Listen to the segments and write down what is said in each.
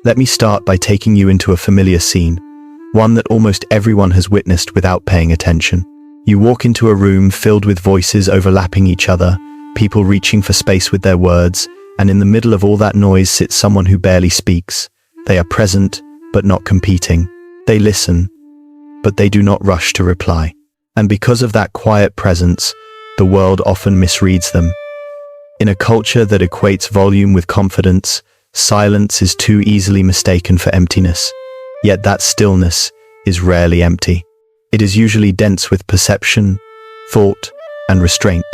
Let me start by taking you into a familiar scene, one that almost everyone has witnessed without paying attention. You walk into a room filled with voices overlapping each other, people reaching for space with their words, and in the middle of all that noise sits someone who barely speaks. They are present, but not competing. They listen, but they do not rush to reply. And because of that quiet presence, the world often misreads them. In a culture that equates volume with confidence, silence is too easily mistaken for emptiness. Yet that stillness is rarely empty. It is usually dense with perception, thought, and restraint.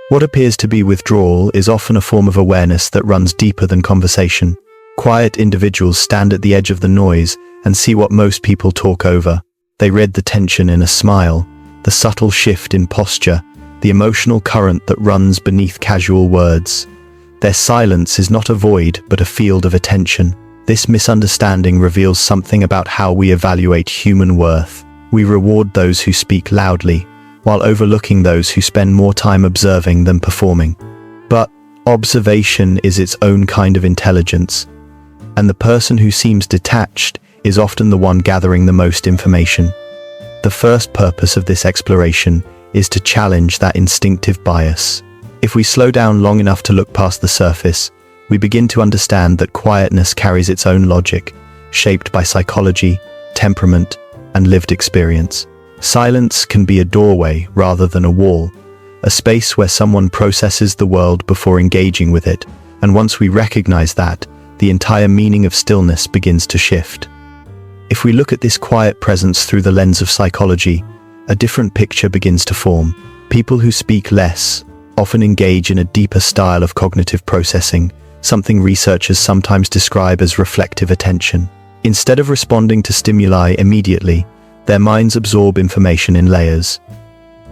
What appears to be withdrawal is often a form of awareness that runs deeper than conversation. Quiet individuals stand at the edge of the noise and see what most people talk over. They read the tension in a smile, the subtle shift in posture, the emotional current that runs beneath casual words. Their silence is not a void, but a field of attention. This misunderstanding reveals something about how we evaluate human worth. We reward those who speak loudly, while overlooking those who spend more time observing than performing. But observation is its own kind of intelligence, and the person who seems detached is often the one gathering the most information. The first purpose of this exploration is to challenge that instinctive bias. If we slow down long enough to look past the surface, we begin to understand that quietness carries its own logic, shaped by psychology, temperament, and lived experience. Silence can be a doorway rather than a wall, a space where someone processes the world before engaging with it, and once we recognize that, the entire meaning of stillness begins to shift. If we look at this quiet presence through the lens of psychology, a different picture begins to form. People who speak less often engage in a deeper style of cognitive processing, something researchers sometimes describe as reflective attention. Instead of responding to stimuli immediately, their minds absorb information in layers.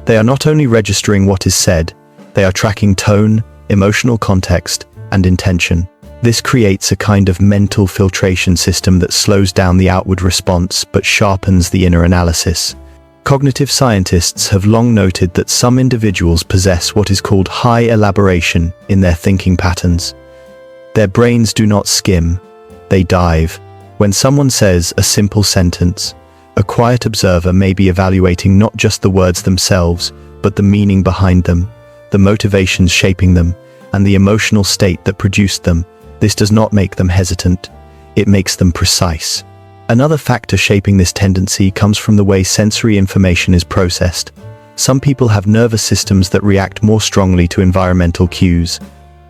They are not only registering what is said, they are tracking tone, emotional context, and intention. This creates a kind of mental filtration system that slows down the outward response but sharpens the inner analysis. Cognitive scientists have long noted that some individuals possess what is called high elaboration in their thinking patterns. Their brains do not skim, they dive. When someone says a simple sentence, a quiet observer may be evaluating not just the words themselves, but the meaning behind them, the motivations shaping them, and the emotional state that produced them. This does not make them hesitant, it makes them precise. Another factor shaping this tendency comes from the way sensory information is processed. Some people have nervous systems that react more strongly to environmental cues.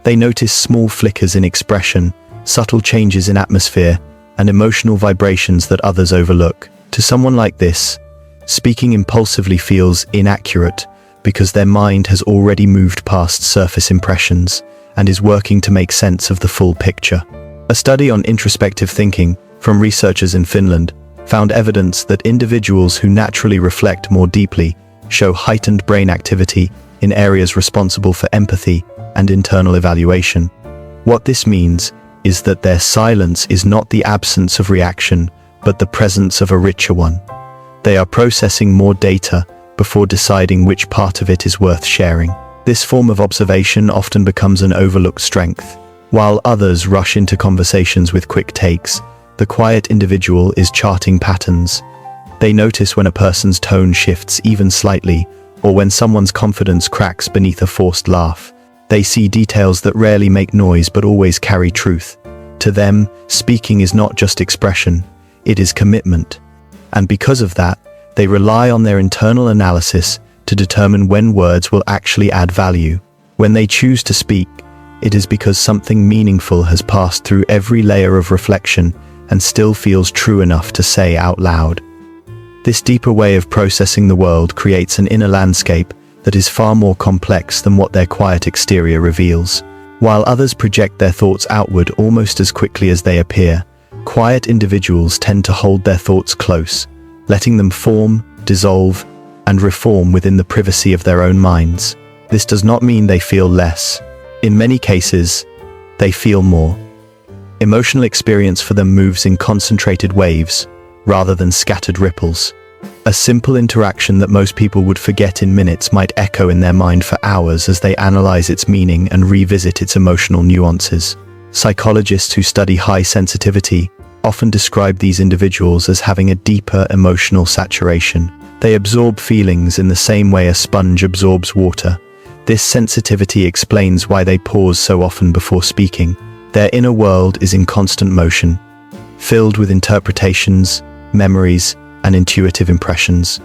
They notice small flickers in expression, subtle changes in atmosphere, and emotional vibrations that others overlook. To someone like this, speaking impulsively feels inaccurate because their mind has already moved past surface impressions and is working to make sense of the full picture. A study on introspective thinking from researchers in Finland found evidence that individuals who naturally reflect more deeply show heightened brain activity in areas responsible for empathy and internal evaluation. What this means is that their silence is not the absence of reaction, but the presence of a richer one. They are processing more data before deciding which part of it is worth sharing. This form of observation often becomes an overlooked strength. While others rush into conversations with quick takes, the quiet individual is charting patterns. They notice when a person's tone shifts even slightly, or when someone's confidence cracks beneath a forced laugh. They see details that rarely make noise but always carry truth. To them, speaking is not just expression, it is commitment. And because of that, they rely on their internal analysis to determine when words will actually add value. When they choose to speak, it is because something meaningful has passed through every layer of reflection and still feels true enough to say out loud. This deeper way of processing the world creates an inner landscape that is far more complex than what their quiet exterior reveals. While others project their thoughts outward almost as quickly as they appear, quiet individuals tend to hold their thoughts close, letting them form, dissolve, and reform within the privacy of their own minds. This does not mean they feel less. In many cases, they feel more. Emotional experience for them moves in concentrated waves, rather than scattered ripples. A simple interaction that most people would forget in minutes might echo in their mind for hours as they analyze its meaning and revisit its emotional nuances. Psychologists who study high sensitivity often describe these individuals as having a deeper emotional saturation. They absorb feelings in the same way a sponge absorbs water. This sensitivity explains why they pause so often before speaking. Their inner world is in constant motion, filled with interpretations, memories, and intuitive impressions.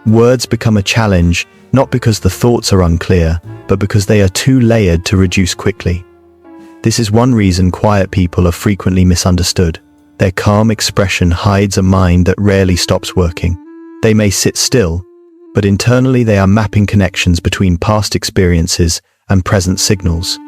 Words become a challenge, not because the thoughts are unclear, but because they are too layered to reduce quickly. This is one reason quiet people are frequently misunderstood. Their calm expression hides a mind that rarely stops working. They may sit still, but internally they are mapping connections between past experiences and present signals,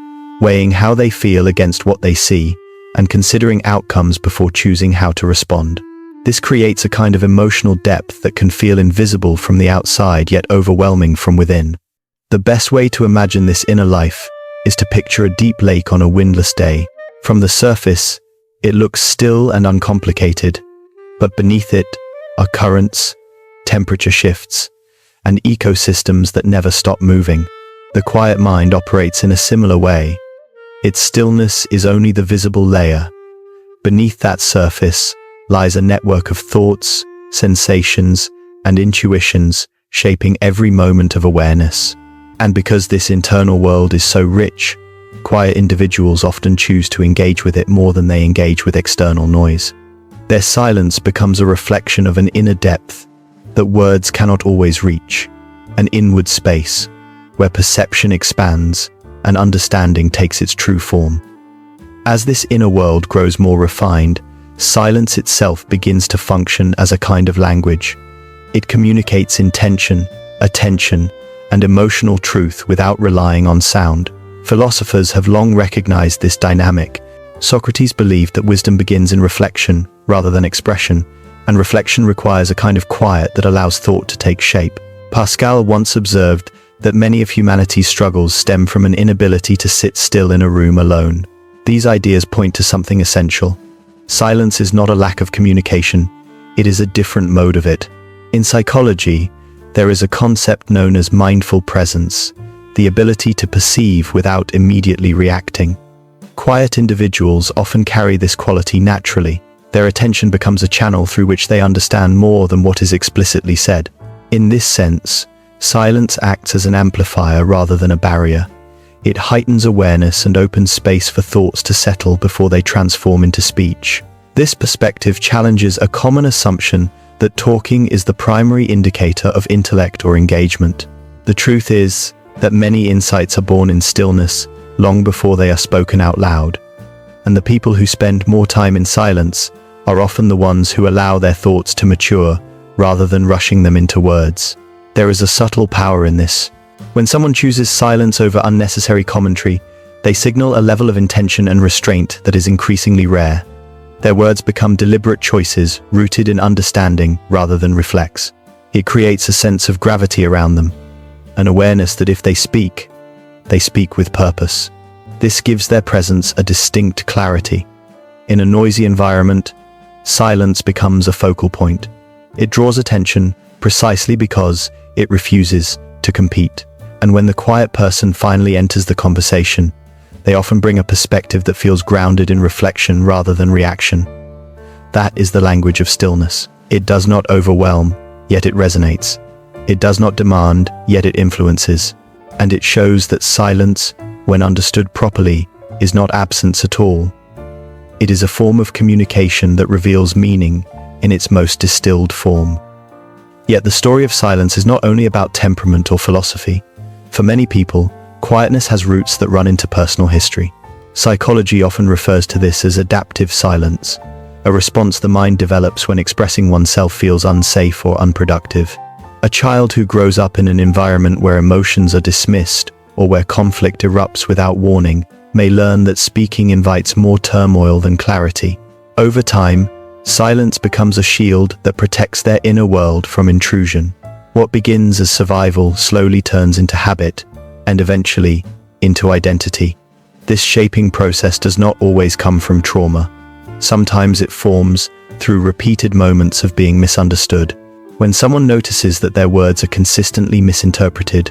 weighing how they feel against what they see, and considering outcomes before choosing how to respond. This creates a kind of emotional depth that can feel invisible from the outside yet overwhelming from within. The best way to imagine this inner life is to picture a deep lake on a windless day. From the surface, it looks still and uncomplicated, but beneath it are currents, temperature shifts, and ecosystems that never stop moving. The quiet mind operates in a similar way. Its stillness is only the visible layer. Beneath that surface lies a network of thoughts, sensations, and intuitions shaping every moment of awareness. And because this internal world is so rich, quiet individuals often choose to engage with it more than they engage with external noise. Their silence becomes a reflection of an inner depth that words cannot always reach, an inward space where perception expands and understanding takes its true form. As this inner world grows more refined, silence itself begins to function as a kind of language. It communicates intention, attention, and emotional truth without relying on sound. Philosophers have long recognized this dynamic. Socrates believed that wisdom begins in reflection rather than expression, and reflection requires a kind of quiet that allows thought to take shape. Pascal once observed that many of humanity's struggles stem from an inability to sit still in a room alone. These ideas point to something essential. Silence is not a lack of communication, it is a different mode of it. In psychology, there is a concept known as mindful presence, the ability to perceive without immediately reacting. Quiet individuals often carry this quality naturally. Their attention becomes a channel through which they understand more than what is explicitly said. In this sense, silence acts as an amplifier rather than a barrier. It heightens awareness and opens space for thoughts to settle before they transform into speech. This perspective challenges a common assumption that talking is the primary indicator of intellect or engagement. The truth is that many insights are born in stillness long before they are spoken out loud. And the people who spend more time in silence are often the ones who allow their thoughts to mature rather than rushing them into words. There is a subtle power in this. When someone chooses silence over unnecessary commentary, they signal a level of intention and restraint that is increasingly rare. Their words become deliberate choices rooted in understanding rather than reflex. It creates a sense of gravity around them, an awareness that if they speak with purpose. This gives their presence a distinct clarity. In a noisy environment, silence becomes a focal point. It draws attention precisely because it refuses to compete. And when the quiet person finally enters the conversation, they often bring a perspective that feels grounded in reflection rather than reaction. That is the language of stillness. It does not overwhelm, yet it resonates. It does not demand, yet it influences. And it shows that silence, when understood properly, is not absence at all. It is a form of communication that reveals meaning in its most distilled form. Yet the story of silence is not only about temperament or philosophy. For many people, quietness has roots that run into personal history. Psychology often refers to this as adaptive silence, a response the mind develops when expressing oneself feels unsafe or unproductive. A child who grows up in an environment where emotions are dismissed or where conflict erupts without warning may learn that speaking invites more turmoil than clarity. Over time, silence becomes a shield that protects their inner world from intrusion. What begins as survival slowly turns into habit, and eventually into identity. This shaping process does not always come from trauma. Sometimes it forms through repeated moments of being misunderstood. When someone notices that their words are consistently misinterpreted,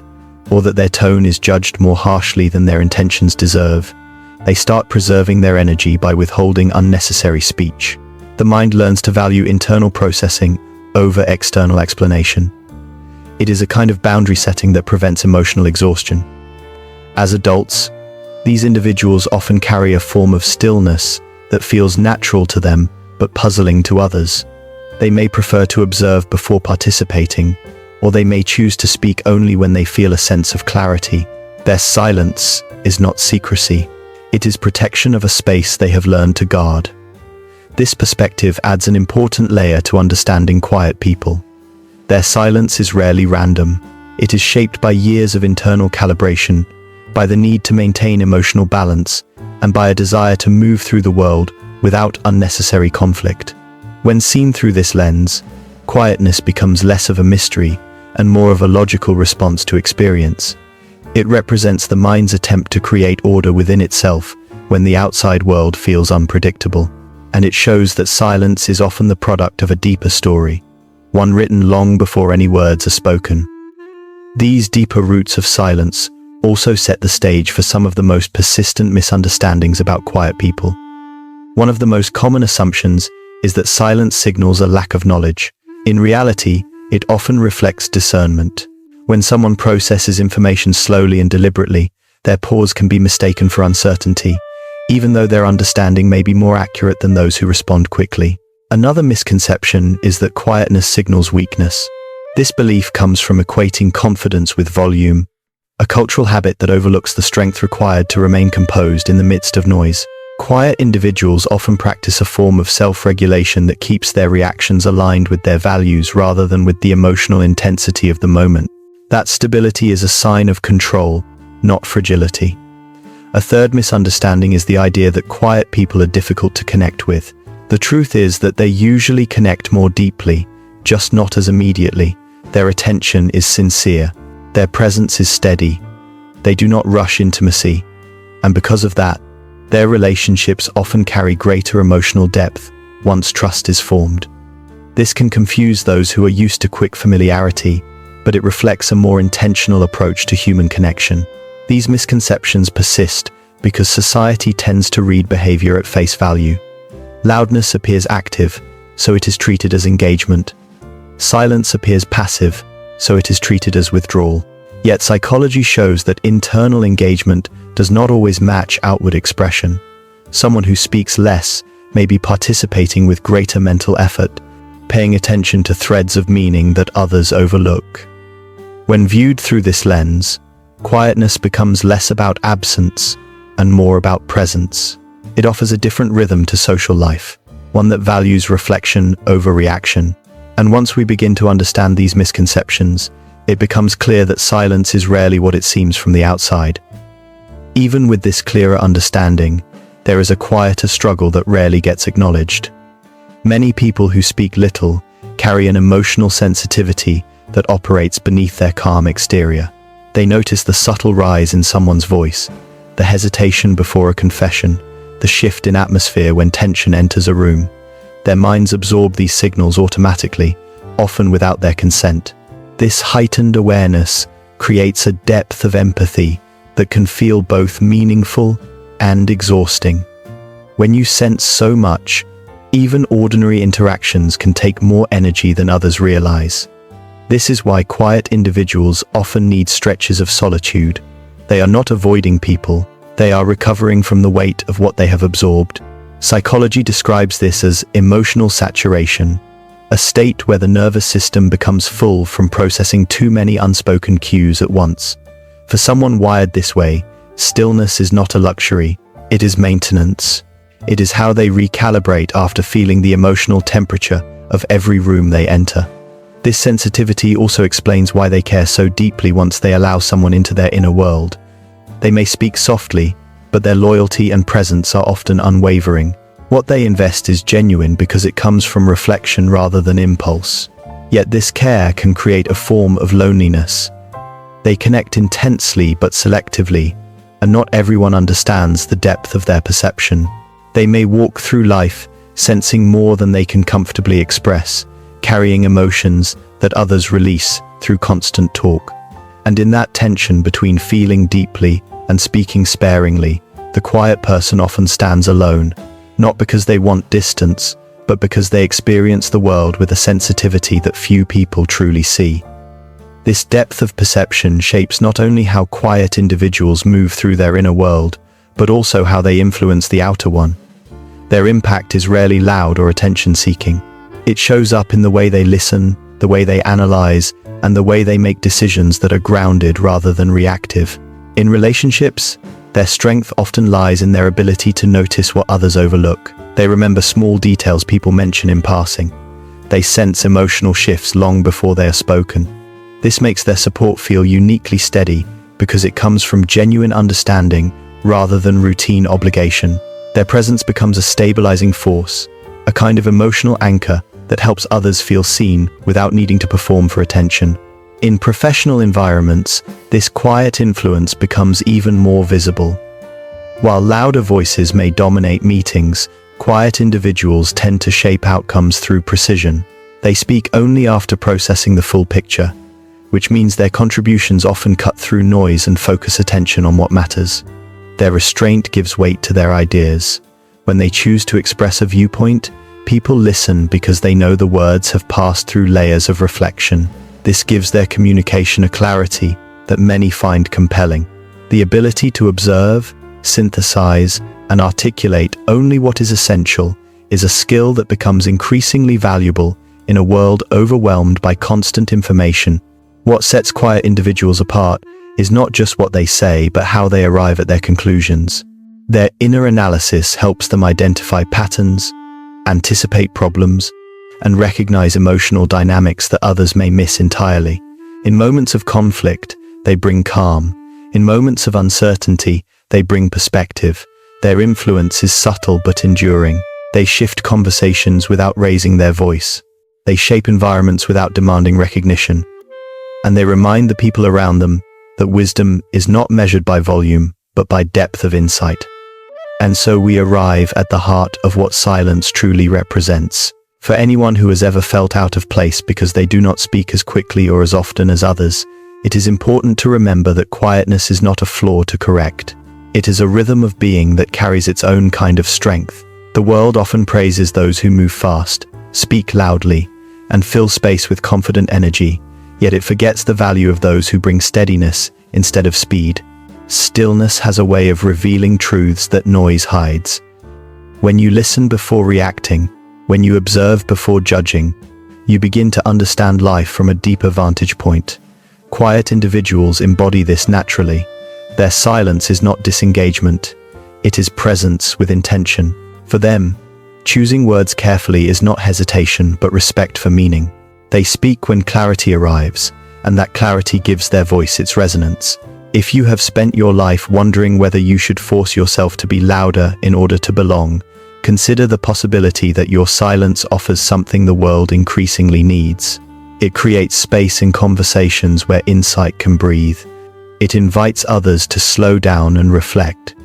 or that their tone is judged more harshly than their intentions deserve, They start preserving their energy by withholding unnecessary speech. The mind learns to value internal processing over external explanation. It is a kind of boundary setting that prevents emotional exhaustion. As adults, these individuals often carry a form of stillness that feels natural to them but puzzling to others. They may prefer to observe before participating, or they may choose to speak only when they feel a sense of clarity. Their silence is not secrecy. It is protection of a space they have learned to guard. This perspective adds an important layer to understanding quiet people. Their silence is rarely random. It is shaped by years of internal calibration, by the need to maintain emotional balance, and by a desire to move through the world without unnecessary conflict. When seen through this lens, quietness becomes less of a mystery and more of a logical response to experience. It represents the mind's attempt to create order within itself when the outside world feels unpredictable. And it shows that silence is often the product of a deeper story, one written long before any words are spoken. These deeper roots of silence also set the stage for some of the most persistent misunderstandings about quiet people. One of the most common assumptions is that silence signals a lack of knowledge. In reality, it often reflects discernment. When someone processes information slowly and deliberately, their pause can be mistaken for uncertainty, even though their understanding may be more accurate than those who respond quickly. Another misconception is that quietness signals weakness. This belief comes from equating confidence with volume, a cultural habit that overlooks the strength required to remain composed in the midst of noise. Quiet individuals often practice a form of self-regulation that keeps their reactions aligned with their values rather than with the emotional intensity of the moment. That stability is a sign of control, not fragility. A third misunderstanding is the idea that quiet people are difficult to connect with. The truth is that they usually connect more deeply, just not as immediately. Their attention is sincere. Their presence is steady. They do not rush intimacy. And because of that, their relationships often carry greater emotional depth once trust is formed. This can confuse those who are used to quick familiarity, but it reflects a more intentional approach to human connection. These misconceptions persist because society tends to read behavior at face value. Loudness appears active, so it is treated as engagement. Silence appears passive, so it is treated as withdrawal. Yet psychology shows that internal engagement does not always match outward expression. Someone who speaks less may be participating with greater mental effort, paying attention to threads of meaning that others overlook. When viewed through this lens, quietness becomes less about absence and more about presence. It offers a different rhythm to social life, one that values reflection over reaction. And once we begin to understand these misconceptions, it becomes clear that silence is rarely what it seems from the outside. Even with this clearer understanding, there is a quieter struggle that rarely gets acknowledged. Many people who speak little carry an emotional sensitivity that operates beneath their calm exterior. They notice the subtle rise in someone's voice, the hesitation before a confession, the shift in atmosphere when tension enters a room. Their minds absorb these signals automatically, often without their consent. This heightened awareness creates a depth of empathy that can feel both meaningful and exhausting. When you sense so much, even ordinary interactions can take more energy than others realize. This is why quiet individuals often need stretches of solitude. They are not avoiding people, they are recovering from the weight of what they have absorbed. Psychology describes this as emotional saturation, a state where the nervous system becomes full from processing too many unspoken cues at once. For someone wired this way, stillness is not a luxury, it is maintenance. It is how they recalibrate after feeling the emotional temperature of every room they enter. This sensitivity also explains why they care so deeply once they allow someone into their inner world. They may speak softly, but their loyalty and presence are often unwavering. What they invest is genuine because it comes from reflection rather than impulse. Yet this care can create a form of loneliness. They connect intensely but selectively, and not everyone understands the depth of their perception. They may walk through life sensing more than they can comfortably express, carrying emotions that others release through constant talk. And in that tension between feeling deeply and speaking sparingly, The quiet person often stands alone, not because they want distance, but because they experience the world with a sensitivity that few people truly see. This depth of perception shapes not only how quiet individuals move through their inner world, but also how they influence the outer one. Their impact is rarely loud or attention-seeking. It shows up in the way they listen, the way they analyze, and the way they make decisions that are grounded rather than reactive. In relationships, their strength often lies in their ability to notice what others overlook. They remember small details people mention in passing. They sense emotional shifts long before they are spoken. This makes their support feel uniquely steady because it comes from genuine understanding rather than routine obligation. Their presence becomes a stabilizing force, a kind of emotional anchor that helps others feel seen without needing to perform for attention. In professional environments, this quiet influence becomes even more visible. While louder voices may dominate meetings, quiet individuals tend to shape outcomes through precision. They speak only after processing the full picture, which means their contributions often cut through noise and focus attention on what matters. Their restraint gives weight to their ideas. When they choose to express a viewpoint, people listen because they know the words have passed through layers of reflection. This gives their communication a clarity that many find compelling. The ability to observe, synthesize, and articulate only what is essential is a skill that becomes increasingly valuable in a world overwhelmed by constant information. What sets quiet individuals apart is not just what they say, but how they arrive at their conclusions. Their inner analysis helps them identify patterns, anticipate problems, and recognize emotional dynamics that others may miss entirely. In moments of conflict, they bring calm. In moments of uncertainty, they bring perspective. Their influence is subtle but enduring. They shift conversations without raising their voice. They shape environments without demanding recognition. And they remind the people around them that wisdom is not measured by volume, but by depth of insight. And so we arrive at the heart of what silence truly represents. For anyone who has ever felt out of place because they do not speak as quickly or as often as others, it is important to remember that quietness is not a flaw to correct. It is a rhythm of being that carries its own kind of strength. The world often praises those who move fast, speak loudly, and fill space with confident energy, yet it forgets the value of those who bring steadiness instead of speed. Stillness has a way of revealing truths that noise hides. When you listen before reacting, when you observe before judging, you begin to understand life from a deeper vantage point. Quiet individuals embody this naturally. Their silence is not disengagement, it is presence with intention. For them, choosing words carefully is not hesitation but respect for meaning. They speak when clarity arrives, and that clarity gives their voice its resonance. If you have spent your life wondering whether you should force yourself to be louder in order to belong, consider the possibility that your silence offers something the world increasingly needs. It creates space in conversations where insight can breathe. It invites others to slow down and reflect.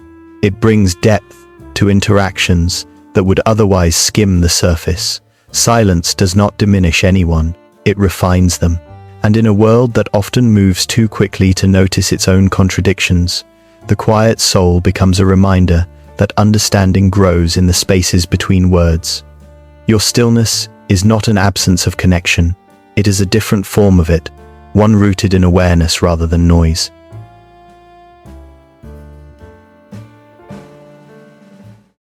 It brings depth to interactions that would otherwise skim the surface. Silence does not diminish anyone, it refines them. And in a world that often moves too quickly to notice its own contradictions, the quiet soul becomes a reminder that understanding grows in the spaces between words. Your stillness is not an absence of connection, it is a different form of it, one rooted in awareness rather than noise.